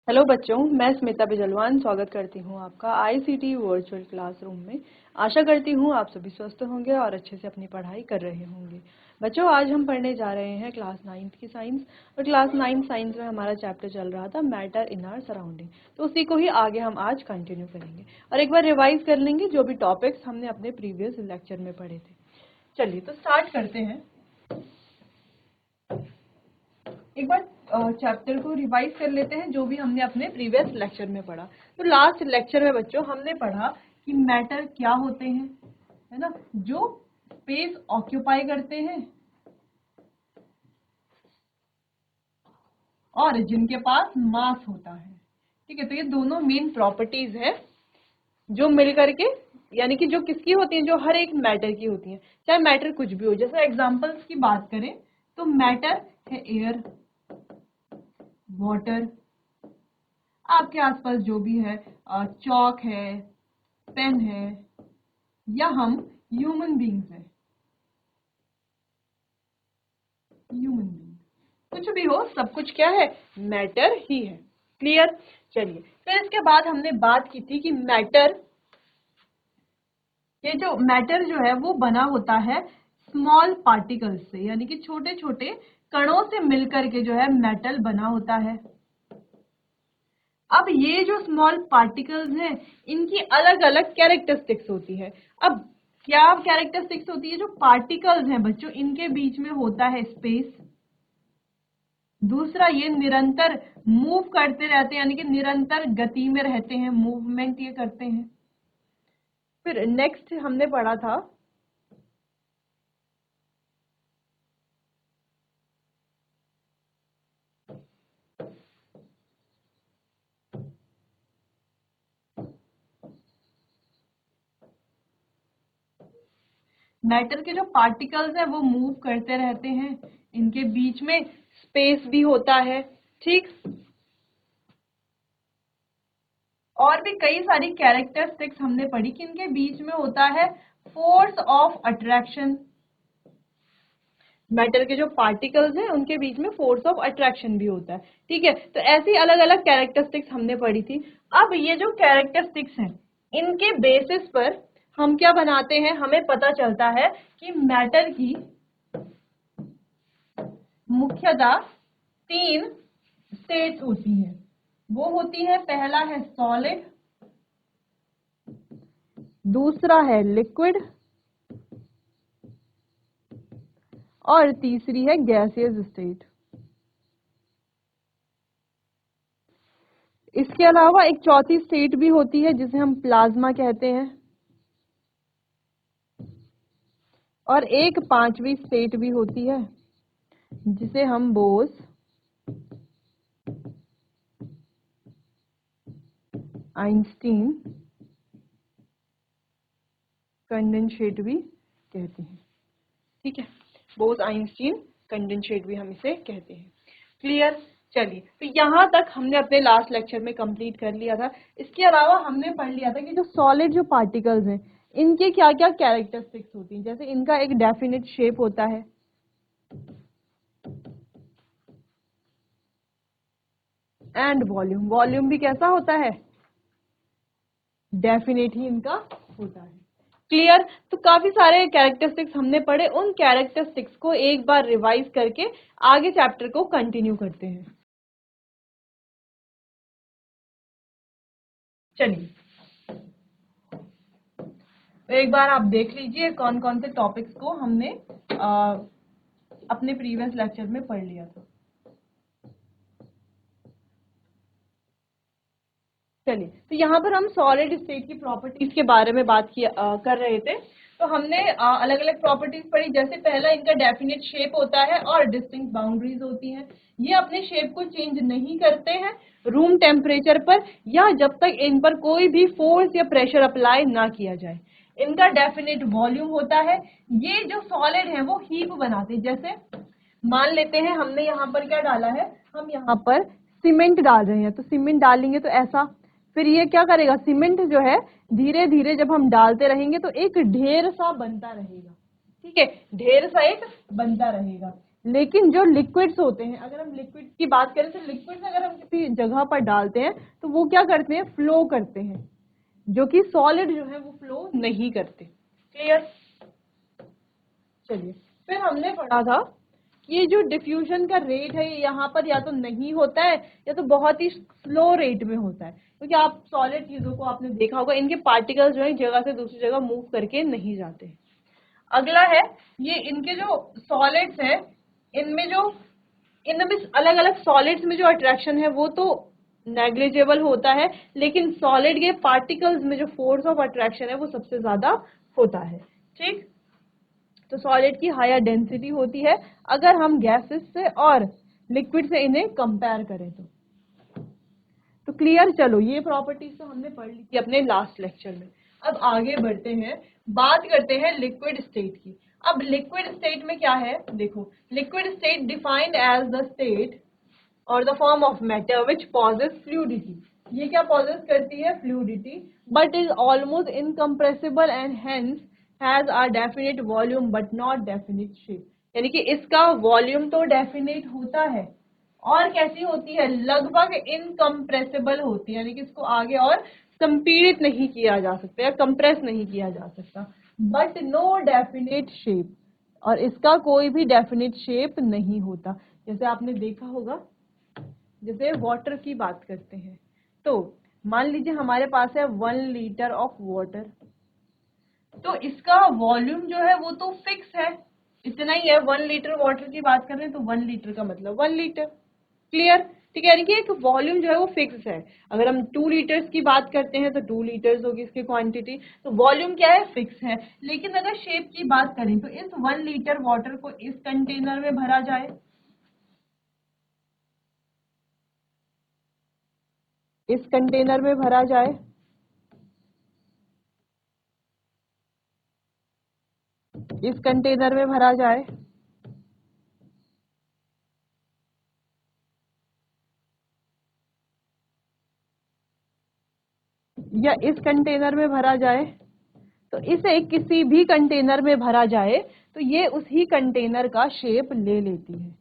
Hello बच्चों, मैं स्मिता बिजलवान स्वागत करती हूँ आपका आईसीटी वर्चुअल क्लासरूम में। आशा करती हूँ आप सभी स्वस्थ होंगे और अच्छे से अपनी पढ़ाई कर रहे होंगे। बच्चों, आज हम पढ़ने जा रहे हैं क्लास 9th की साइंस। और क्लास 9th साइंस में हमारा चैप्टर चल रहा था मैटर इन आवर सराउंडिंग। तो उसी को ही आगे हम आज कंटिन्यू करेंगे और एक बार रिवाइज कर लेंगे जो भी टॉपिक्स हमने अपने प्रीवियस लेक्चर में पढ़े थे। चलिए तो स्टार्ट करते हैं। एक बार चैप्टर को रिवाइज कर लेते हैं जो भी हमने अपने प्रीवियस लेक्चर में पढ़ा। तो लास्ट लेक्चर में बच्चों हमने पढ़ा कि मैटर क्या होते हैं, है ना, जो स्पेस ऑक्यूपाई करते हैं और जिनके पास मास होता है। ठीक है, तो ये दोनों मेन प्रॉपर्टीज है जो मिल करके, यानी कि जो किसकी होती हैं, जो हर एक मैटर की होती हैं, चाहे मैटर कुछ भी हो। जैसे एग्जांपल्स की बात करें तो मैटर है एयर, वाटर, आपके आसपास जो भी है, चौक है, पेन है, या हम ह्यूमन बींग्स हैं, ह्यूमन बींग, कुछ भी हो, सब कुछ क्या है, मैटर ही है। क्लियर। चलिए, फिर इसके बाद हमने बात की थी कि मैटर, ये जो मैटर जो है वो बना होता है स्मॉल पार्टिकल्स से, यानी कि छोटे छोटे कणों से मिलकर के जो है मेटल बना होता है। अब ये जो स्मॉल पार्टिकल्स हैं इनकी अलग अलग कैरेक्टरिस्टिक्स होती है। अब क्या कैरेक्टरिस्टिक्स होती है, जो पार्टिकल्स हैं बच्चों इनके बीच में होता है स्पेस। दूसरा, ये निरंतर मूव करते रहते हैं, यानी कि निरंतर गति में रहते हैं, मूवमेंट ये करते हैं। फिर नेक्स्ट हमने पढ़ा था मैटर के जो पार्टिकल्स हैं वो मूव करते रहते हैं, इनके बीच में स्पेस भी होता है। ठीक, और भी कई सारी कैरेक्टरिस्टिक्स हमने पढ़ी कि इनके बीच में होता है फोर्स ऑफ अट्रैक्शन। मैटर के जो पार्टिकल्स हैं उनके बीच में फोर्स ऑफ अट्रैक्शन भी होता है। ठीक है, तो ऐसी अलग अलग कैरेक्टरिस्टिक्स हमने पढ़ी थी। अब ये जो कैरेक्टरिस्टिक्स हैं इनके बेसिस पर हम क्या बनाते हैं, हमें पता चलता है कि मैटर की मुख्यतः 3 स्टेट्स होती हैं। वो होती है, पहला है सॉलिड, दूसरा है लिक्विड और तीसरी है गैसियस स्टेट। इसके अलावा एक चौथी स्टेट भी होती है जिसे हम प्लाज्मा कहते हैं, और एक पांचवी स्टेट भी होती है जिसे हम बोस, आइंस्टीन, कंडेंसेट भी कहते हैं। ठीक है, बोस, आइंस्टीन, कंडेंसेट भी हम इसे कहते हैं। क्लियर। चलिए, तो यहां तक हमने अपने लास्ट लेक्चर में कंप्लीट कर लिया था। इसके अलावा हमने पढ़ लिया था कि जो सॉलिड जो पार्टिकल्स हैं इनके क्या क्या कैरेक्टरिस्टिक्स होती हैं। जैसे इनका एक डेफिनेट शेप होता है, एंड वॉल्यूम, वॉल्यूम भी कैसा होता है, डेफिनेट ही इनका होता है। क्लियर। तो काफी सारे कैरेक्टरिस्टिक्स हमने पढ़े, उन कैरेक्टरिस्टिक्स को एक बार रिवाइज करके आगे चैप्टर को कंटिन्यू करते हैं। चलिए, तो एक बार आप देख लीजिए कौन कौन से टॉपिक्स को हमने अपने प्रीवियस लेक्चर में पढ़ लिया था। चलिए, तो यहाँ पर हम सॉलिड स्टेट की प्रॉपर्टीज के बारे में बात कर रहे थे। तो हमने अलग अलग प्रॉपर्टीज पढ़ी। जैसे पहला, इनका डेफिनेट शेप होता है और डिस्टिंक्ट बाउंड्रीज होती हैं। ये अपने शेप को चेंज नहीं करते हैं रूम टेम्परेचर पर, या जब तक इन पर कोई भी फोर्स या प्रेशर अप्लाई ना किया जाए। इनका डेफिनेट वॉल्यूम होता है। ये जो सॉलिड है वो हीप बनाते हैं। जैसे मान लेते हैं हमने यहाँ पर क्या डाला है, हम यहाँ पर सीमेंट डाल रहे हैं, तो सीमेंट डालेंगे तो ऐसा, फिर ये क्या करेगा, सीमेंट जो है धीरे धीरे जब हम डालते रहेंगे तो एक ढेर सा बनता रहेगा। ठीक है, ढेर सा एक बनता रहेगा। लेकिन जो लिक्विड्स होते हैं, अगर हम लिक्विड की बात करें तो लिक्विड्स अगर हम किसी जगह पर डालते हैं तो वो क्या करते हैं, फ्लो करते हैं, जो कि सॉलिड जो है वो फ्लो नहीं करते। क्लियर। चलिए, फिर हमने पढ़ा था कि ये जो डिफ्यूजन का रेट है ये यहाँ पर या तो नहीं होता है या तो बहुत ही स्लो रेट में होता है, क्योंकि आप सॉलिड चीजों को आपने देखा होगा, इनके पार्टिकल्स जो है एक जगह से दूसरी जगह मूव करके नहीं जाते। अगला है ये इनके जो सॉलिड्स है, इनमें जो इनमें अलग अलग सॉलिड्स में जो अट्रैक्शन है वो तो नेग्लिजिबल होता है, लेकिन सॉलिड के पार्टिकल्स में जो फोर्स ऑफ अट्रैक्शन है वो सबसे ज्यादा होता है। ठीक, तो सॉलिड की हायर डेंसिटी होती है अगर हम गैसेस से और लिक्विड से इन्हें कंपेयर करें तो क्लियर। चलो, ये प्रॉपर्टीज तो हमने पढ़ ली थी अपने लास्ट लेक्चर में। अब आगे बढ़ते हैं, बात करते हैं लिक्विड स्टेट की। अब लिक्विड स्टेट में क्या है, देखो, liquid state defined as the state और the form of matter which possesses fluidity. ये क्या पॉजेस करती है, fluidity, but is almost incompressible and hence has a definite volume but not definite shape. यानी कि इसका वॉल्यूम तो डेफिनेट होता है और कैसी होती है, लगभग इनकम्प्रेसिबल होती है, यानी कि इसको आगे और संपीड़ित नहीं किया जा सकता या कंप्रेस नहीं किया जा सकता, बट नो डेफिनेट शेप, और इसका कोई भी डेफिनेट शेप नहीं होता। जैसे आपने देखा होगा, जैसे वाटर की बात करते हैं तो मान लीजिए हमारे पास है 1 लीटर ऑफ वाटर, तो इसका वॉल्यूम जो है वो तो फिक्स है, इतना ही है। 1 लीटर वाटर की बात कर रहे हैं तो 1 लीटर का मतलब 1 लीटर। क्लियर। ठीक है, यानी कि एक वॉल्यूम जो है वो फिक्स है। अगर हम 2 लीटर्स की बात करते हैं तो 2 लीटर्स होगी इसकी क्वांटिटी, तो वॉल्यूम क्या है, फिक्स है। लेकिन अगर शेप की बात करें तो इस 1 लीटर वाटर को इस कंटेनर में भरा जाए, इस कंटेनर में भरा जाए, इस कंटेनर में भरा जाए, या इस कंटेनर में भरा जाए, तो इसे किसी भी कंटेनर में भरा जाए तो ये उसी कंटेनर का शेप ले लेती है।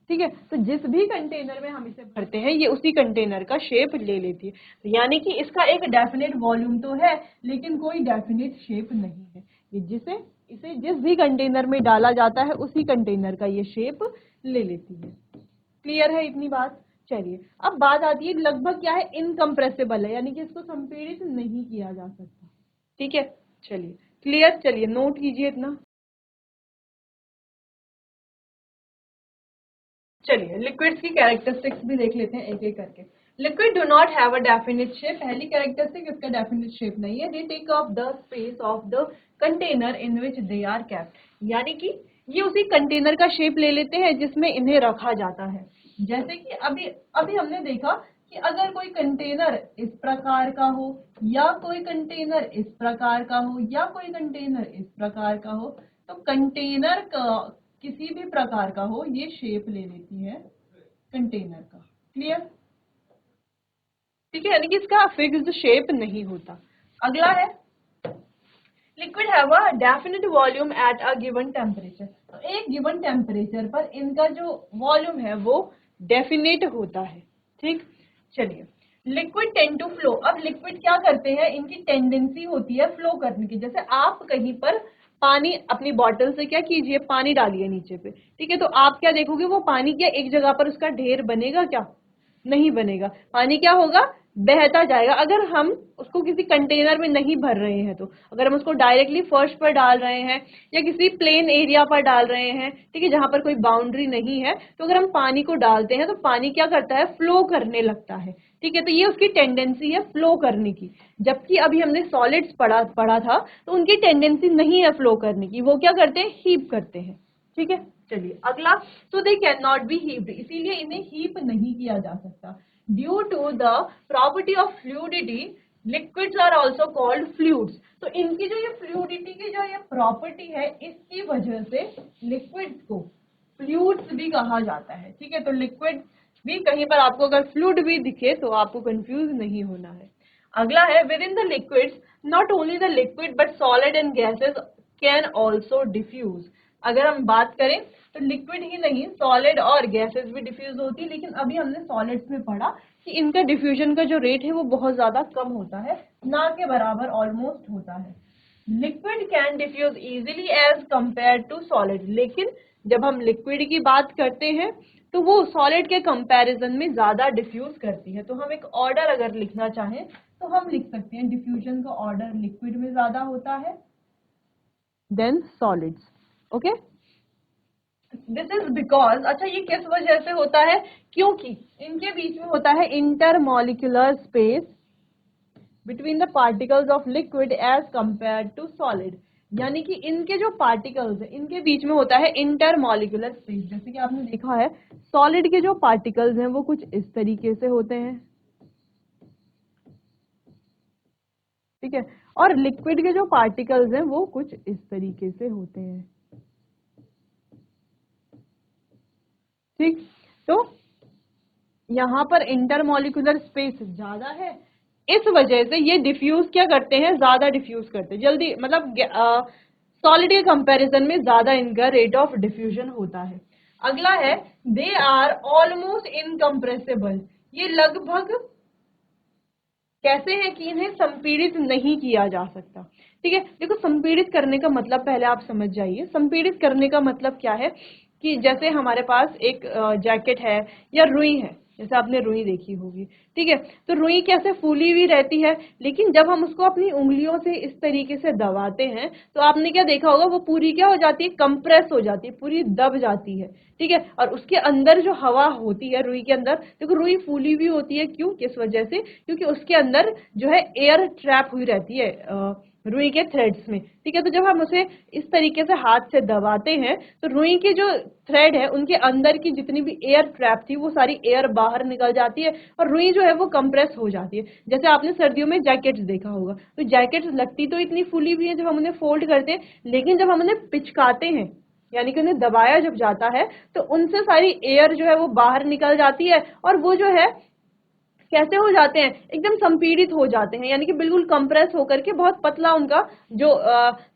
ठीक है, तो जिस भी कंटेनर में हम इसे भरते हैं ये उसी कंटेनर का शेप ले लेती है। तो यानी कि इसका एक डेफिनेट वॉल्यूम तो है लेकिन कोई डेफिनेट शेप नहीं है। ये इसे जिस भी कंटेनर में डाला जाता है उसी कंटेनर का ये शेप ले लेती है। क्लियर है इतनी बात। चलिए, अब बात आती है लगभग क्या है, इनकम्प्रेसिबल है, यानी कि इसको संपीड़ित नहीं किया जा सकता। ठीक है, चलिए क्लियर। चलिए नोट कीजिए इतना। चलिए लिक्विड्स की कैरेक्टरिस्टिक्स भी देख लेते हैं एक एक करके। Liquid do not have a definite shape. पहली कैरेक्टरिस्टिक, इसका डेफिनेट शेप नहीं है। They take up the space of the container in which they are kept, यानी कि ये उसी कंटेनर का शेप ले लेते हैं जिसमें इन्हें रखा जाता है। जैसे कि अभी अभी हमने देखा कि अगर कोई कंटेनर इस प्रकार का हो या कोई कंटेनर इस प्रकार का हो या कोई कंटेनर इस प्रकार का हो, तो कंटेनर का किसी भी प्रकार का हो ये शेप ले लेती है कंटेनर का। क्लियर। ठीक है, यानी कि इसका फिक्स्ड शेप नहीं होता। अगला है liquid have a definite volume at a given temperature. तो एक गिवन टेम्परेचर पर इनका जो वॉल्यूम है वो डेफिनेट होता है। ठीक, चलिए लिक्विड टेंड टू फ्लो। अब लिक्विड क्या करते हैं, इनकी टेंडेंसी होती है फ्लो करने की। जैसे आप कहीं पर पानी अपनी बॉटल से क्या कीजिए, पानी डालिए नीचे पे, ठीक है, तो आप क्या देखोगे, वो पानी क्या एक जगह पर उसका ढेर बनेगा, क्या नहीं बनेगा। पानी क्या होगा, बहता जाएगा। अगर हम उसको किसी कंटेनर में नहीं भर रहे हैं, तो अगर हम उसको डायरेक्टली फर्श पर डाल रहे हैं या किसी प्लेन एरिया पर डाल रहे हैं, ठीक है, जहां पर कोई बाउंड्री नहीं है, तो अगर हम पानी को डालते हैं तो पानी क्या करता है, फ्लो करने लगता है। ठीक है, तो ये उसकी टेंडेंसी है फ्लो करने की। जबकि अभी हमने सॉलिड्स पढ़ा था तो उनकी टेंडेंसी नहीं है फ्लो करने की, वो क्या करते हैं, हीप करते हैं। ठीक है, चलिए अगला, तो they can not be heaped, इसीलिए इन्हें हीप नहीं किया जा सकता। Due to the property of fluidity liquids are also called fluids. तो इनकी जो ये फ्लूइडिटी की जो ये प्रॉपर्टी है, इसकी वजह से लिक्विड्स को फ्लूइड्स भी कहा जाता है। ठीक है, तो लिक्विड भी कहीं पर आपको अगर फ्लूइड भी दिखे तो आपको कंफ्यूज नहीं होना है। अगला है with in the liquids not only the liquid but solid and gases can also diffuse. अगर हम बात करें तो लिक्विड ही नहीं सॉलिड और गैसेस भी डिफ्यूज होती है, लेकिन अभी हमने सॉलिड्स में पढ़ा कि इनका डिफ्यूजन का जो रेट है वो बहुत ज्यादा कम होता है, ना के बराबर ऑलमोस्ट होता है। Liquid can diffuse easily as compare to solid, लेकिन जब हम लिक्विड की बात करते हैं तो वो सॉलिड के कंपैरिजन में ज्यादा डिफ्यूज करती है। तो हम एक ऑर्डर अगर लिखना चाहें तो हम लिख सकते हैं डिफ्यूजन का ऑर्डर लिक्विड में ज्यादा होता है than solids. Okay, this is because, अच्छा ये किस वजह से होता है, क्योंकि इनके बीच में होता है intermolecular space between the particles of liquid as compare to solid. यानी कि इनके जो पार्टिकल्स है इनके बीच में होता है इंटरमॉलिक्यूलर स्पेस। जैसे कि आपने देखा है सॉलिड के जो पार्टिकल्स हैं वो कुछ इस तरीके से होते हैं, ठीक है, और लिक्विड के जो पार्टिकल्स हैं वो कुछ इस तरीके से होते हैं, ठीक। तो यहाँ पर इंटरमॉलिक्यूलर स्पेस ज्यादा है, इस वजह से ये डिफ्यूज क्या करते हैं, ज्यादा डिफ्यूज करते हैं जल्दी, मतलब सॉलिड के कंपैरिजन में ज्यादा इनका रेट ऑफ डिफ्यूजन होता है। अगला है दे आर ऑलमोस्ट इनकम्प्रेसिबल। ये लगभग कैसे है कि इन्हें संपीड़ित नहीं किया जा सकता, ठीक है। देखो संपीड़ित करने का मतलब पहले आप समझ जाइए, संपीड़ित करने का मतलब क्या है कि जैसे हमारे पास एक जैकेट है या रुई है, जैसे आपने रुई देखी होगी, ठीक है, तो रुई कैसे फूली हुई रहती है, लेकिन जब हम उसको अपनी उंगलियों से इस तरीके से दबाते हैं तो आपने क्या देखा होगा वो पूरी क्या हो जाती है, कंप्रेस हो जाती है, पूरी दब जाती है, ठीक है। और उसके अंदर जो हवा होती है रुई के अंदर, देखो रुई फूली हुई होती है, क्यों, किस वजह से, क्योंकि उसके अंदर जो है एयर ट्रैप हुई रहती है रुई के थ्रेड्स में, ठीक है। तो जब हम उसे इस तरीके से हाथ से दबाते हैं तो रुई के जो थ्रेड है उनके अंदर की जितनी भी एयर ट्रैप थी वो सारी एयर बाहर निकल जाती है और रुई जो है वो कंप्रेस हो जाती है। जैसे आपने सर्दियों में जैकेट्स देखा होगा, तो जैकेट्स लगती तो इतनी फूली हुई है जब हम उन्हें फोल्ड करते हैं, लेकिन जब हम उन्हें पिचकाते हैं यानी कि उन्हें दबाया जब जाता है तो उनसे सारी एयर जो है वो बाहर निकल जाती है और वो जो है कैसे हो जाते हैं, एकदम संपीड़ित हो जाते हैं, यानी कि बिल्कुल कंप्रेस होकर के बहुत पतला उनका जो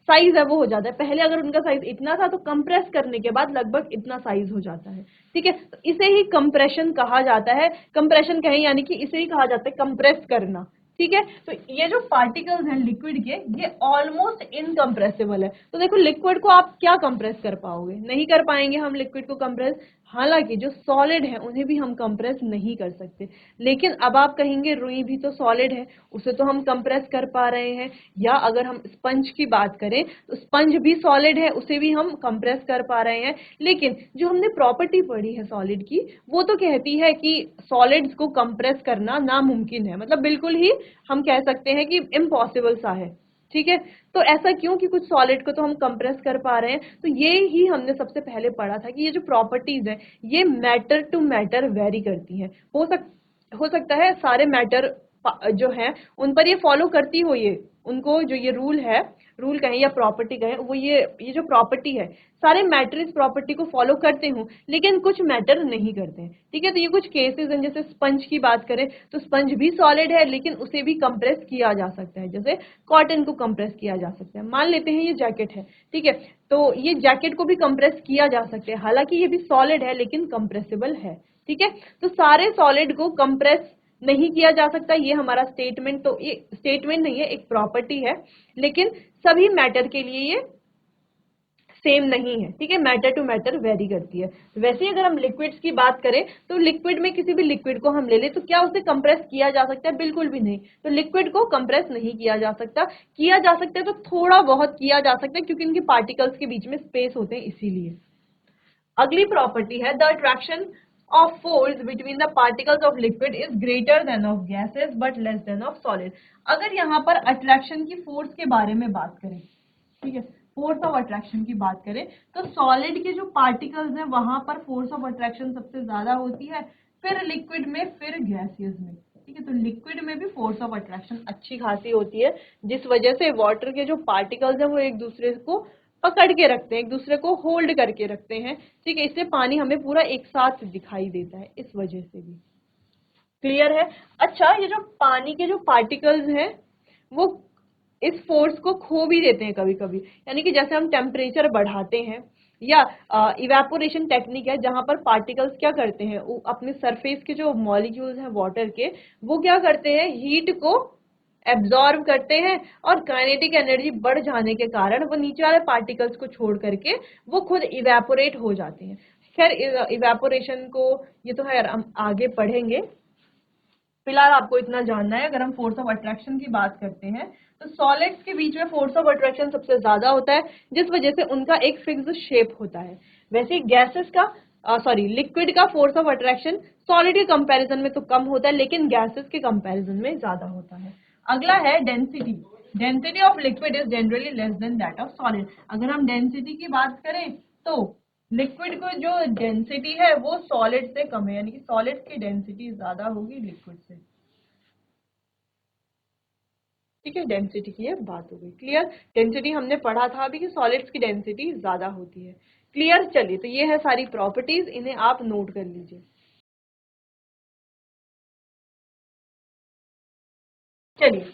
साइज है वो हो जाता है। पहले अगर उनका साइज इतना था तो कंप्रेस करने के बाद लगभग इतना साइज हो जाता है, ठीक है। तो इसे ही कंप्रेशन कहा जाता है, कंप्रेशन कहें यानी कि इसे ही कहा जाता है कंप्रेस करना, ठीक है। तो ये जो पार्टिकल्स हैं लिक्विड के ये ऑलमोस्ट इनकम्प्रेसिबल है। तो देखो लिक्विड को आप क्या कंप्रेस कर पाओगे, नहीं कर पाएंगे हम लिक्विड को कंप्रेस। हालांकि जो सॉलिड है उन्हें भी हम कंप्रेस नहीं कर सकते, लेकिन अब आप कहेंगे रुई भी तो सॉलिड है, उसे तो हम कंप्रेस कर पा रहे हैं। या अगर हम स्पंज की बात करें तो स्पंज भी सॉलिड है, उसे भी हम कंप्रेस कर पा रहे हैं। लेकिन जो हमने प्रॉपर्टी पढ़ी है सॉलिड की वो तो कहती है कि सॉलिड्स को कंप्रेस करना नामुमकिन है, मतलब बिल्कुल ही हम कह सकते हैं कि इम्पॉसिबल सा है, ठीक है। तो ऐसा क्यों कि कुछ सॉलिड को तो हम कंप्रेस कर पा रहे हैं। तो ये ही हमने सबसे पहले पढ़ा था कि ये जो प्रॉपर्टीज है ये मैटर टू मैटर वेरी करती हैं। हो सकता है सारे मैटर जो है उन पर ये फॉलो करती हो, ये उनको जो ये रूल है, रूल कहें या प्रॉपर्टी कहें, वो ये जो प्रॉपर्टी है सारे मैटर इस प्रॉपर्टी को फॉलो करते हो, लेकिन कुछ मैटर नहीं करते हैं, ठीक है। तो ये कुछ केसेस हैं, जैसे स्पंज की बात करें तो स्पंज भी सॉलिड है लेकिन उसे भी कंप्रेस किया जा सकता है, जैसे कॉटन को कंप्रेस किया जा सकता है। मान लेते हैं ये जैकेट है, ठीक है, तो ये जैकेट को भी कंप्रेस किया जा सकता है, हालांकि ये भी सॉलिड है लेकिन कंप्रेसिबल है, ठीक है। तो सारे सॉलिड को कंप्रेस नहीं किया जा सकता, ये हमारा स्टेटमेंट, तो ये स्टेटमेंट नहीं है एक प्रॉपर्टी है, लेकिन सभी मैटर के लिए ये सेम नहीं है, ठीक है, मैटर टू मैटर वेरी करती है। वैसे ही अगर हम लिक्विड्स की बात करें तो लिक्विड में किसी भी लिक्विड को हम ले ले तो क्या उसे कंप्रेस किया जा सकता है, बिल्कुल भी नहीं। तो लिक्विड को कंप्रेस नहीं किया जा सकता, किया जा सकता है तो थोड़ा बहुत किया जा सकता है क्योंकि इनके पार्टिकल्स के बीच में स्पेस होते हैं इसीलिए। अगली प्रॉपर्टी है the attraction of force between the particles of liquid is greater than of gases but less than of solid. अगर यहाँ पर अट्रैक्शन की फोर्स के बारे में बात करें, ठीक है, फोर्स ऑफ अट्रैक्शन की बात करें तो सॉलिड के जो पार्टिकल्स हैं वहां पर फोर्स ऑफ अट्रैक्शन सबसे ज्यादा होती है, फिर लिक्विड में, फिर गैसियस में, ठीक है। तो लिक्विड में भी फोर्स ऑफ अट्रैक्शन अच्छी खासी होती है, जिस वजह से वाटर के जो पार्टिकल्स हैं वो एक दूसरे को पकड़ के रखते हैं, एक दूसरे को होल्ड करके रखते हैं, ठीक है। इससे पानी हमें पूरा एक साथ दिखाई देता है, इस वजह से भी। क्लियर है। अच्छा, ये जो पानी के जो पार्टिकल्स हैं वो इस फोर्स को खो भी देते हैं कभी कभी, यानी कि जैसे हम टेम्परेचर बढ़ाते हैं या इवेपोरेशन टेक्निक है जहां पर पार्टिकल्स क्या करते हैं, वो अपने सरफेस के जो मॉलिक्यूल्स हैं वाटर के, वो क्या करते हैं, हीट को एब्जॉर्ब करते हैं और काइनेटिक एनर्जी बढ़ जाने के कारण वो नीचे वाले पार्टिकल्स को छोड़ करके वो खुद इवेपोरेट हो जाते हैं। खैर इवेपोरेशन को ये तो है हम आगे पढ़ेंगे, फिलहाल आपको इतना जानना है। अगर हम फोर्स ऑफ अट्रैक्शन की बात करते हैं तो सॉलिड्स के बीच में फोर्स ऑफ अट्रैक्शन सबसे ज्यादा होता है, जिस वजह से उनका एक फिक्स शेप होता है। वैसे गैसेस का लिक्विड का फोर्स ऑफ अट्रैक्शन सॉलिड के कंपैरिजन में तो कम होता है, लेकिन गैसेस के कंपैरिजन में ज्यादा होता है। अगला है density. Density of liquid is generally less than that of solid. अगर हम डेंसिटी की बात करें तो लिक्विड को जो डेंसिटी है वो सॉलिड से कम है, यानी कि सॉलिड की डेंसिटी ज्यादा होगी लिक्विड से। ठीक है, डेंसिटी की ये बात हो गई। क्लियर। डेंसिटी हमने पढ़ा था अभी कि सॉलिड्स की डेंसिटी ज्यादा होती है। क्लियर। चलिए, तो ये है सारी प्रॉपर्टीज, इन्हें आप नोट कर लीजिए। चलिए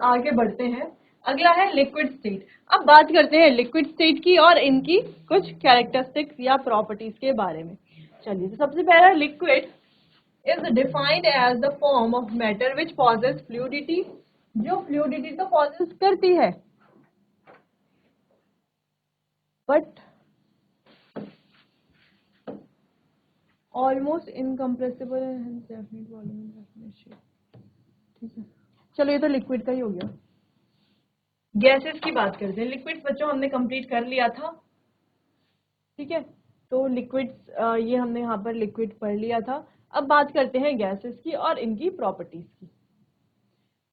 आगे बढ़ते हैं। अगला है लिक्विड स्टेट। अब बात करते हैं लिक्विड स्टेट की और इनकी कुछ कैरेक्टरिस्टिक्स या प्रॉपर्टीज के बारे में। चलिए, तो सबसे पहला liquid is defined as the form of matter which possess fluidity, जो फ्लूइडिटी तो possess करती है but almost incompressible and hence definite volume and definite shape। ठीक है, चलो ये तो लिक्विड का ही हो गया। गैसेस की बात करते हैं। लिक्विड बच्चों हमने कंप्लीट कर लिया था। ठीक है, तो लिक्विड्स ये हमने यहाँ पर लिक्विड पढ़ लिया था। अब बात करते हैं गैसेस की और इनकी प्रॉपर्टीज की।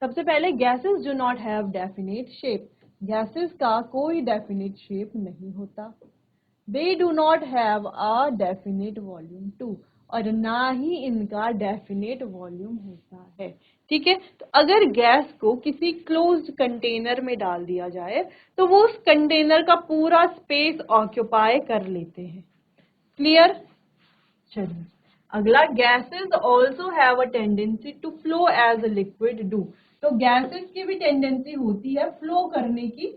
सबसे पहले gases do not have definite shape. Gases का कोई डेफिनेट शेप नहीं होता। They do not have a definite volume too, और ना ही इनका डेफिनेट वॉल्यूम होता है। ठीक है, तो अगर गैस को किसी क्लोज्ड कंटेनर में डाल दिया जाए तो वो उस कंटेनर का पूरा स्पेस ऑक्यूपाई कर लेते हैं। क्लियर। चलिए अगला, gases also have a tendency to flow as a liquid do. तो गैसेस की भी टेंडेंसी होती है फ्लो करने की,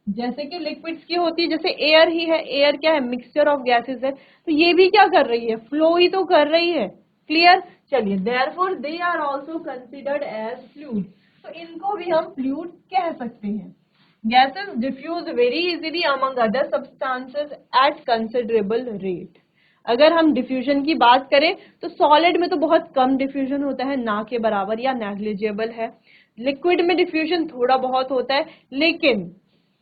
जैसे कि लिक्विड्स की होती है। जैसे एयर ही है, एयर क्या है, मिक्सचर ऑफ गैसेस है, तो ये भी क्या कर रही है, फ्लो ही तो कर रही है। क्लियर। चलिए, therefore they are also considered as fluid, तो इनको भी हम फ्लूइड कह सकते हैं। Gases diffuse very easily among other substances at considerable rate. अगर हम डिफ्यूजन की बात करें तो सॉलिड में तो बहुत कम डिफ्यूजन होता है, ना के बराबर या नेग्लिजिबल है। लिक्विड में डिफ्यूजन थोड़ा बहुत होता है, लेकिन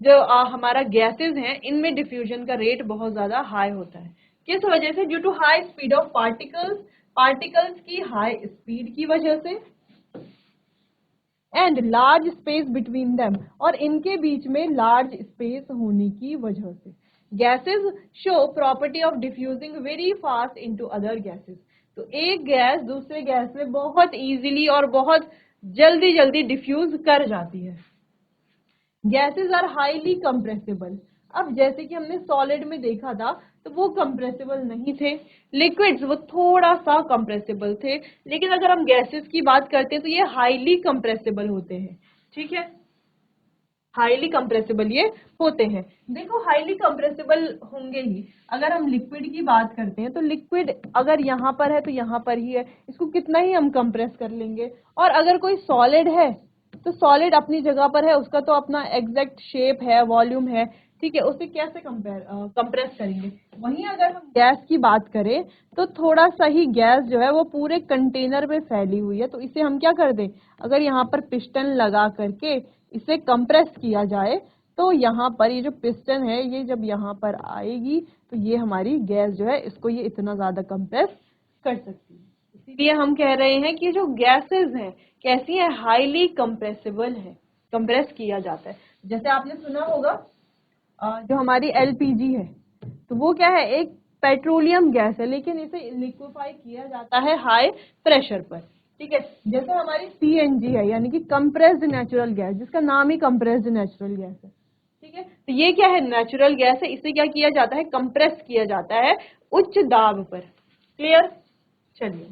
जो हमारा गैसेस हैं इनमें डिफ्यूजन का रेट बहुत ज्यादा हाई होता है। किस वजह से? Due to high speed of particles, particles की हाई स्पीड की वजह से, and large space between them, और इनके बीच में लार्ज स्पेस होने की वजह से। Gases show property of diffusing very fast into other gases. तो एक गैस दूसरे गैस में बहुत इजीली और बहुत जल्दी जल्दी डिफ्यूज कर जाती है। Gases are highly compressible. अब जैसे कि हमने सॉलिड में देखा था तो वो कंप्रेसिबल नहीं थे, लिक्विड्स वो थोड़ा सा कंप्रेसिबल थे, लेकिन अगर हम गैसेस की बात करते हैं तो ये हाईली कंप्रेसिबल होते हैं। ठीक है, हाईली कंप्रेसिबल ये होते हैं। देखो, हाईली कंप्रेसिबल होंगे ही। अगर हम लिक्विड की बात करते हैं तो लिक्विड अगर यहाँ पर है तो यहाँ पर ही है, इसको कितना ही हम कंप्रेस कर लेंगे। और अगर कोई सॉलिड है तो सॉलिड अपनी जगह पर है, उसका तो अपना एग्जैक्ट शेप है, वॉल्यूम है। ठीक है, उसे कैसे कंप्रेस करेंगे। वहीं अगर हम गैस की बात करें तो थोड़ा सा ही गैस जो है वो पूरे कंटेनर में फैली हुई है, तो इसे हम क्या कर दें, अगर यहाँ पर पिस्टन लगा करके इसे कंप्रेस किया जाए तो यहाँ पर ये जो पिस्टन है ये जब यहाँ पर आएगी तो ये हमारी गैस जो है इसको ये इतना ज्यादा कंप्रेस कर सकती है। इसीलिए हम कह रहे हैं कि जो गैसेस हैं कैसी है, हाईली कंप्रेसिबल है, कंप्रेस किया जाता है। जैसे आपने सुना होगा जो हमारी एलपीजी है तो वो क्या है, एक पेट्रोलियम गैस है, लेकिन इसे लिक्विफाई किया जाता है हाई प्रेशर पर। ठीक है, जैसे हमारी सीएनजी है यानी कि कंप्रेस्ड नेचुरल गैस, जिसका नाम ही कंप्रेस्ड नेचुरल गैस है। ठीक है, तो ये क्या है, नेचुरल गैस है, इसे क्या किया जाता है, कंप्रेस किया जाता है उच्च दाब पर। क्लियर। चलिए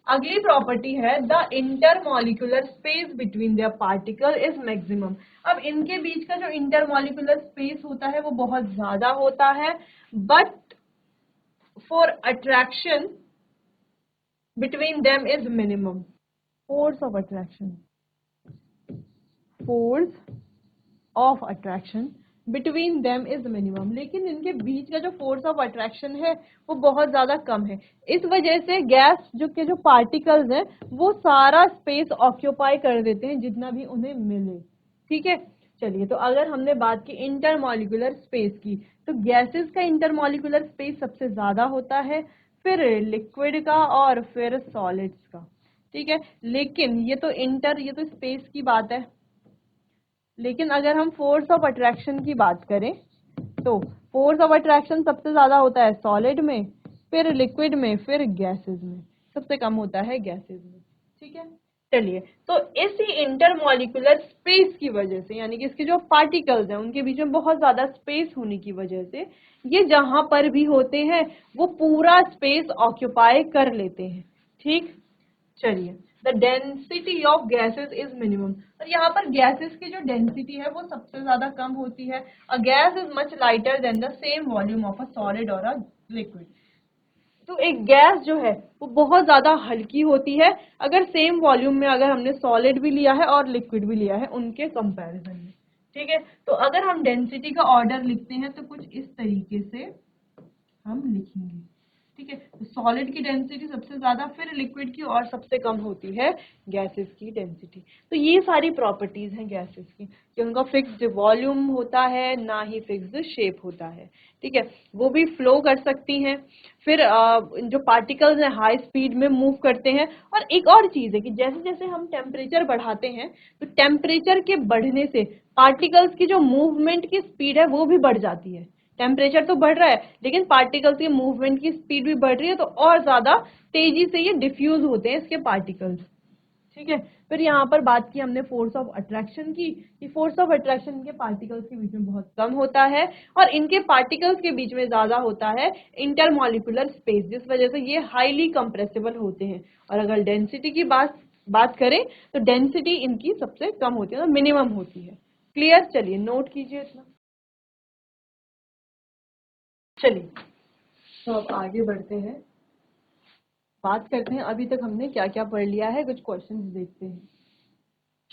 अगली प्रॉपर्टी है the intermolecular space between their particle is maximum. अब इनके बीच का जो इंटरमॉलिक्यूलर स्पेस होता है वो बहुत ज्यादा होता है, but for attraction between them is minimum. Force of attraction, force of attraction between them is minimum, लेकिन इनके बीच का जो फोर्स ऑफ अट्रैक्शन है वो बहुत ज्यादा कम है। इस वजह से गैस जो पार्टिकल्स हैं वो सारा स्पेस ऑक्यूपाई कर देते हैं जितना भी उन्हें मिले। ठीक है, चलिए तो अगर हमने बात की इंटरमॉलिक्यूलर स्पेस की, तो गैसेस का इंटरमॉलिक्यूलर स्पेस सबसे ज्यादा होता है, फिर लिक्विड का और फिर सॉलिड्स का। ठीक है, लेकिन ये तो स्पेस की बात है, लेकिन अगर हम फोर्स ऑफ अट्रैक्शन की बात करें तो फोर्स ऑफ अट्रैक्शन सबसे ज्यादा होता है सॉलिड में, फिर लिक्विड में, फिर गैसेस में, सबसे कम होता है गैसेस में। ठीक है, चलिए तो इसी इंटरमॉलिक्यूलर स्पेस की वजह से, यानी कि इसके जो पार्टिकल्स हैं उनके बीच में बहुत ज्यादा स्पेस होने की वजह से ये जहां पर भी होते हैं वो पूरा स्पेस ऑक्यूपाई कर लेते हैं। ठीक, चलिए the density of gases is minimum, और यहाँ पर गैसेस की जो डेंसिटी है वो सबसे ज्यादा कम होती है। A gas is much lighter than the same volume of a solid और अ लिक्विड। तो एक गैस जो है वो बहुत ज्यादा हल्की होती है अगर सेम वॉल्यूम में अगर हमने सॉलिड भी लिया है और लिक्विड भी लिया है उनके कंपैरिजन में। ठीक है, तो अगर हम डेंसिटी का ऑर्डर लिखते हैं तो कुछ इस तरीके से हम लिखेंगे। ठीक है, तो सॉलिड की डेंसिटी सबसे ज्यादा, फिर लिक्विड की, और सबसे कम होती है गैसेस की डेंसिटी। तो ये सारी प्रॉपर्टीज हैं गैसेस की कि उनका फिक्स्ड वॉल्यूम होता है, ना ही फिक्स्ड शेप होता है। ठीक है, वो भी फ्लो कर सकती हैं, फिर जो पार्टिकल्स हैं हाई स्पीड में मूव करते हैं। और एक और चीज है कि जैसे जैसे हम टेम्परेचर बढ़ाते हैं तो टेम्परेचर के बढ़ने से पार्टिकल्स की जो मूवमेंट की स्पीड है वो भी बढ़ जाती है। टेम्परेचर तो बढ़ रहा है लेकिन पार्टिकल्स की मूवमेंट की स्पीड भी बढ़ रही है, तो और ज्यादा तेजी से ये डिफ्यूज होते हैं इसके पार्टिकल्स। ठीक है, फिर यहाँ पर बात की हमने फोर्स ऑफ अट्रैक्शन की, कि फोर्स ऑफ अट्रैक्शन इनके पार्टिकल्स के बीच में बहुत कम होता है और इनके पार्टिकल्स के बीच में ज्यादा होता है इंटरमॉलिक्यूलर स्पेस, जिस वजह से ये हाईली कंप्रेसिबल होते हैं। और अगर डेंसिटी की बात करें तो डेंसिटी इनकी सबसे कम होती है, मिनिमम होती है। क्लियर, चलिए नोट कीजिए इतना। चलिए तो अब आगे बढ़ते हैं, बात करते हैं अभी तक हमने क्या क्या पढ़ लिया है, कुछ क्वेश्चंस देखते हैं।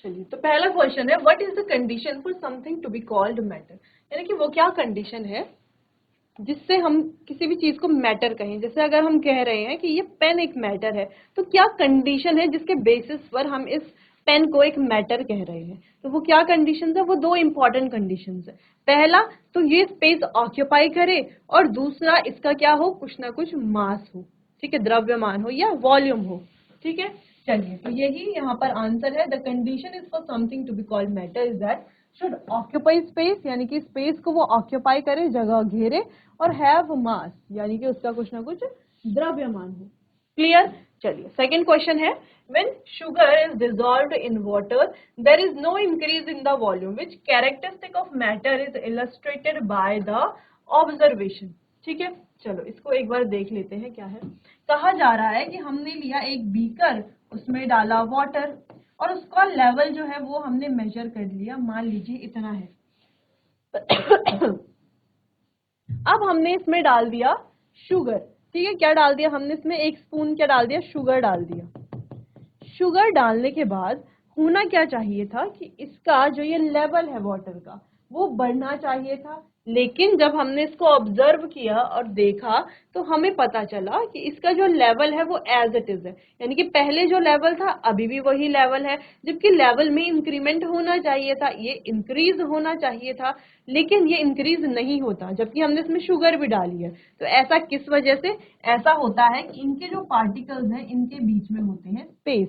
चलिए तो पहला क्वेश्चन है, what is the condition for something to be called matter, यानी कि वो क्या कंडीशन है जिससे हम किसी भी चीज को मैटर कहें। जैसे अगर हम कह रहे हैं कि ये पेन एक मैटर है, तो क्या कंडीशन है जिसके बेसिस पर हम इस पेन को एक मैटर कह रहे हैं। तो वो क्या कंडीशंस है, वो दो इंपॉर्टेंट कंडीशंस है। पहला तो ये स्पेस ऑक्यूपाई करे, और दूसरा इसका क्या हो, कुछ ना कुछ मास हो। ठीक है, द्रव्यमान हो या वॉल्यूम हो। ठीक है, चलिए तो यही यहाँ पर आंसर है। The condition is for something to be called matter is that should occupy space, यानी कि स्पेस को वो ऑक्यूपाई करे, जगह घेरे, और हैव मास, यानी कि उसका कुछ ना कुछ द्रव्यमान हो। क्लियर, चलिए सेकंड क्वेश्चन है, when sugar is dissolved in water there is no increase in the volume, which characteristic of matter is illustrated by the observation. ठीक है, चलो इसको एक बार देख लेते हैं क्या है। कहा जा रहा है कि हमने लिया एक बीकर, उसमें डाला वाटर, और उसका लेवल जो है वो हमने मेजर कर लिया, मान लीजिए इतना है। अब हमने इसमें डाल दिया शुगर। ठीक है, क्या डाल दिया हमने इसमें, एक स्पून क्या डाल दिया, शुगर डाल दिया। शुगर डालने के बाद होना क्या चाहिए था कि इसका जो ये लेवल है वाटर का वो बढ़ना चाहिए था, लेकिन जब हमने इसको ऑब्जर्व किया और देखा तो हमें पता चला कि इसका जो लेवल है वो एज इट इज है, यानी कि पहले जो लेवल था अभी भी वही लेवल है, जबकि लेवल में इंक्रीमेंट होना चाहिए था, ये इंक्रीज होना चाहिए था, लेकिन ये इंक्रीज नहीं होता, जबकि हमने इसमें शुगर भी डाली है। तो ऐसा किस वजह से, ऐसा होता है कि इनके जो पार्टिकल्स हैं इनके बीच में होते हैं स्पेस।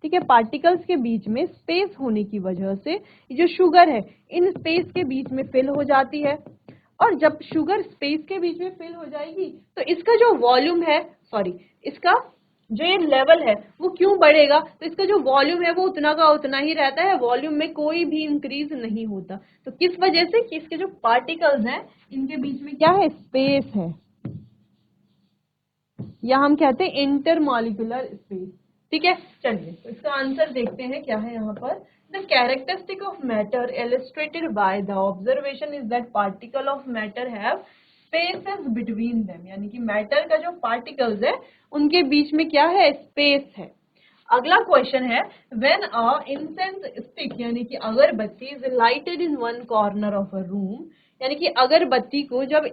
ठीक है, पार्टिकल्स के बीच में स्पेस होने की वजह से जो शुगर है इन स्पेस के बीच में फिल हो जाती है, और जब शुगर स्पेस के बीच में फिल हो जाएगी तो इसका जो वॉल्यूम है, सॉरी, इसका जो ये लेवल है वो क्यों बढ़ेगा, तो इसका जो वॉल्यूम है वो उतना का उतना ही रहता है, वॉल्यूम में कोई भी इंक्रीज नहीं होता। तो किस वजह से, कि इसके जो पार्टिकल्स हैं इनके बीच में क्या है, स्पेस है, या हम कहते हैं इंटरमॉलिक्यूलर स्पेस। ठीक है, चलिए तो इसका आंसर देखते हैं क्या है यहाँ पर। The characteristic of matter illustrated by the observation is that particle of matter have spaces between them, यानी कि मैटर का जो पार्टिकल्स है उनके बीच में क्या है, स्पेस है। अगला क्वेश्चन है व्हेन अ इंसेंस स्टिक, यानी कि अगरबत्ती is lighted in one corner of a room, यानी कि अगरबत्ती को जब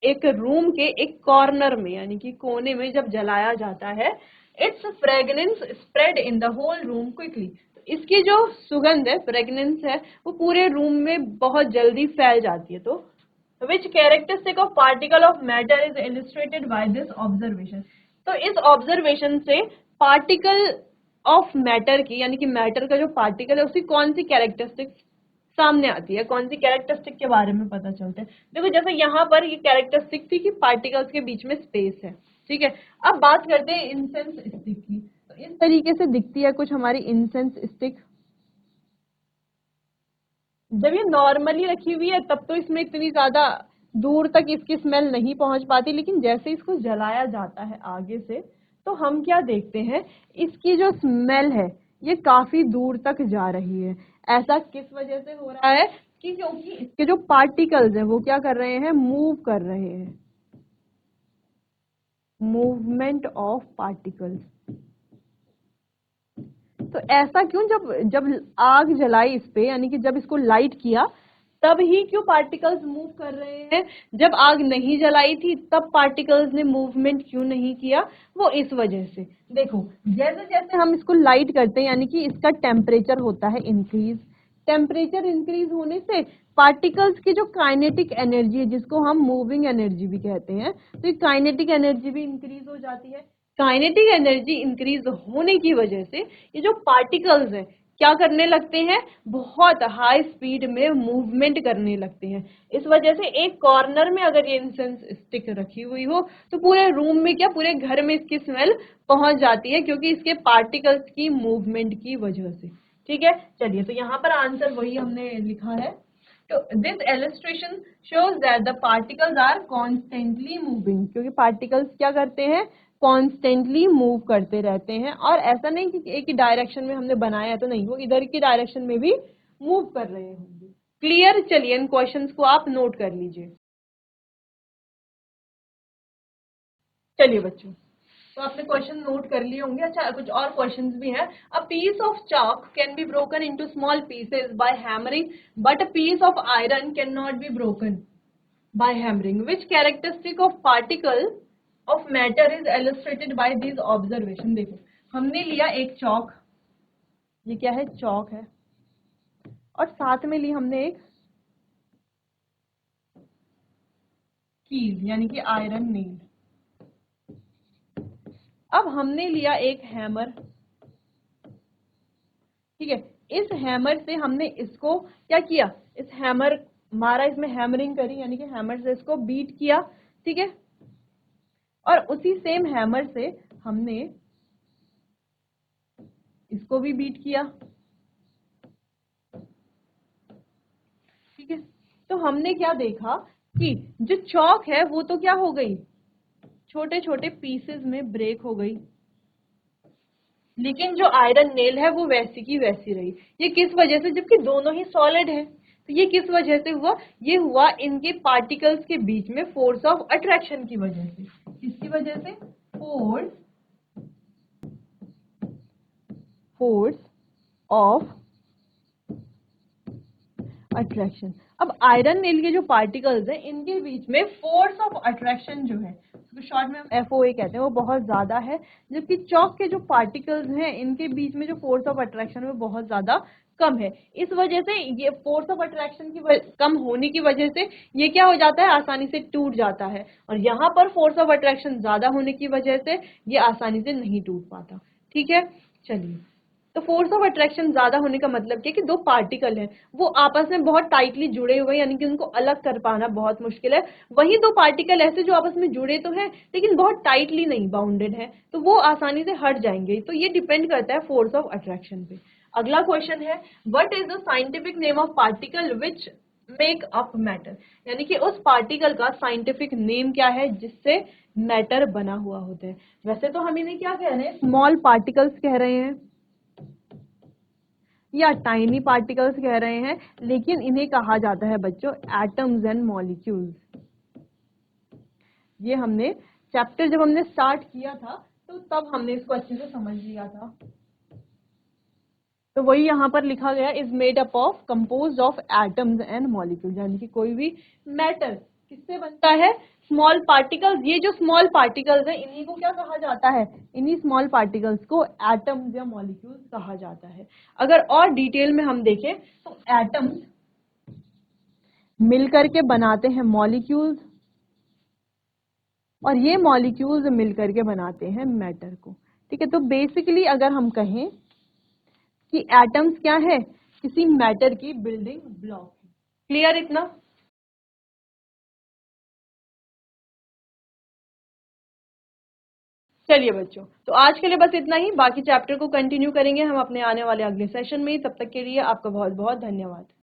एक रूम के एक कॉर्नर में यानी कि कोने में जब जलाया जाता है, its fragrance spread in the whole room quickly, इसकी जो सुगंध है, फ्रेगनेंस है, वो पूरे रूम में बहुत जल्दी फैल जाती है। तो which characteristic of particle of matter is illustrated by this observation, तो इस ऑब्जर्वेशन से पार्टिकल ऑफ मैटर की, यानी कि मैटर का जो पार्टिकल है उसकी कौन सी कैरेक्टरिस्टिक सामने आती है, कौन सी कैरेक्टरिस्टिक के बारे में पता चलता है। देखो जैसे यहाँ पर ये कैरेक्टरिस्टिक थी कि पार्टिकल्स के बीच में स्पेस है, ठीक है। अब बात करते हैं इंसेंस स्टिक की, तो इस तरीके से दिखती है कुछ हमारी इंसेंस स्टिक। जब ये नॉर्मली रखी हुई है तब तो इसमें इतनी ज्यादा दूर तक इसकी स्मेल नहीं पहुंच पाती, लेकिन जैसे इसको जलाया जाता है आगे से तो हम क्या देखते हैं, इसकी जो स्मेल है ये काफी दूर तक जा रही है। ऐसा किस वजह से हो रहा है कि क्योंकि इसके जो पार्टिकल्स हैं वो क्या कर रहे हैं, मूव कर रहे हैं, मूवमेंट ऑफ पार्टिकल्स। तो ऐसा क्यों, जब जब आग जलाई इस पे, यानी कि जब इसको लाइट किया तब ही क्यों पार्टिकल्स मूव कर रहे हैं, जब आग नहीं जलाई थी तब पार्टिकल्स ने मूवमेंट क्यों नहीं किया, वो इस वजह से। देखो जैसे जैसे हम इसको लाइट करते हैं यानी कि इसका टेम्परेचर होता है इंक्रीज, टेम्परेचर इंक्रीज होने से पार्टिकल्स की जो काइनेटिक एनर्जी है, जिसको हम मूविंग एनर्जी भी कहते हैं, तो ये काइनेटिक एनर्जी भी इंक्रीज हो जाती है। काइनेटिक एनर्जी इंक्रीज होने की वजह से ये जो पार्टिकल्स हैं क्या करने लगते हैं, बहुत हाई स्पीड में मूवमेंट करने लगते हैं। इस वजह से एक कॉर्नर में अगर ये इंसेंस स्टिक रखी हुई हो तो पूरे रूम में क्या, पूरे घर में इसकी स्मेल पहुंच जाती है, क्योंकि इसके पार्टिकल्स की मूवमेंट की वजह से। ठीक है, चलिए तो यहाँ पर आंसर वही हमने लिखा है। तो this illustration shows that the particles are constantly moving, क्योंकि पार्टिकल्स क्या करते हैं, कॉन्स्टेंटली मूव करते रहते हैं, और ऐसा नहीं कि एक ही डायरेक्शन में हमने बनाया है तो नहीं, वो इधर की डायरेक्शन में भी मूव कर रहे होंगे। क्लियर, चलिए इन क्वेश्चंस को आप नोट कर लीजिए। चलिए बच्चों, तो आपने क्वेश्चन नोट कर लिए होंगे। अच्छा कुछ और क्वेश्चंस भी हैं। A piece of chalk can be broken into small pieces by hammering, but a piece of iron can not be broken by hammering. Which characteristic of particle of matter is illustrated by this observation. देखो हमने लिया एक चौक, ये क्या है, चौक है, और साथ में ली हमने एक कील यानी कि आयरन नेल। अब हमने लिया एक हैमर, ठीक है। इस हैमर से हमने इसको क्या किया, इस हैमर मारा, इसमें हैमरिंग करी, यानी कि हैमर से इसको बीट किया, ठीक है। और उसी सेम हैमर से हमने इसको भी बीट किया, ठीक है। तो हमने क्या देखा कि जो चौक है वो तो क्या हो गई, छोटे छोटे पीसेस में ब्रेक हो गई, लेकिन जो आयरन नेल है वो वैसी की वैसी रही। ये किस वजह से, जबकि दोनों ही सॉलिड है, तो ये किस वजह से हुआ, ये हुआ इनके पार्टिकल्स के बीच में फोर्स ऑफ अट्रैक्शन की वजह से। किसकी वजह से, फोर्स ऑफ अट्रैक्शन। अब आयरन नेल के जो पार्टिकल्स हैं इनके बीच में फोर्स ऑफ अट्रैक्शन जो है, तो शॉर्ट में हम FOA कहते हैं, वो बहुत ज्यादा है, जबकि चौक के जो पार्टिकल्स हैं इनके बीच में जो फोर्स ऑफ अट्रैक्शन है वो बहुत ज्यादा कम है। इस वजह से ये फोर्स ऑफ अट्रैक्शन की कम होने की वजह से ये क्या हो जाता है, आसानी से टूट जाता है, और यहाँ पर फोर्स ऑफ अट्रैक्शन ज्यादा होने की वजह से ये आसानी से नहीं टूट पाता। ठीक है, चलिए तो फोर्स ऑफ अट्रैक्शन ज्यादा होने का मतलब क्या है कि दो पार्टिकल हैं वो आपस में बहुत टाइटली जुड़े हुए, यानी कि उनको अलग कर पाना बहुत मुश्किल है। वही दो पार्टिकल ऐसे जो आपस में जुड़े तो हैं लेकिन बहुत टाइटली नहीं बाउंडेड है, तो वो आसानी से हट जाएंगे। तो ये डिपेंड करता है फोर्स ऑफ अट्रैक्शन पे। अगला क्वेश्चन है, what is the scientific name of particle which make up matter, यानी कि उस पार्टिकल का साइंटिफिक नेम क्या है जिससे मैटर बना हुआ होता है। वैसे तो हम इन्हें क्या कह रहे हैं, स्मॉल पार्टिकल्स कह रहे हैं या टाइनी पार्टिकल्स कह रहे हैं, लेकिन इन्हें कहा जाता है बच्चों एटम्स एंड मॉलिक्यूल्स। ये हमने चैप्टर जब हमने स्टार्ट किया था तो तब हमने इसको अच्छे से समझ लिया था। तो वही यहाँ पर लिखा गया, is made up of compose of atoms and molecule, यानी कि कोई भी मैटर किससे बनता है, स्मॉल पार्टिकल्स। ये जो स्मॉल पार्टिकल्स है इन्हीं को क्या कहा जाता है, इन्हीं स्मॉल पार्टिकल्स को एटम्स या मॉलिक्यूल्स कहा जाता है। अगर और डिटेल में हम देखें तो एटम्स मिलकर के बनाते हैं मॉलिक्यूल्स, और ये मॉलिक्यूल्स मिलकर के बनाते हैं मैटर को। ठीक है, तो बेसिकली अगर हम कहें कि एटम्स क्या है, किसी मैटर की बिल्डिंग ब्लॉक है। क्लियर इतना? चलिए बच्चों, तो आज के लिए बस इतना ही, बाकी चैप्टर को कंटिन्यू करेंगे हम अपने आने वाले अगले सेशन में। तब तक के लिए आपका बहुत बहुत धन्यवाद।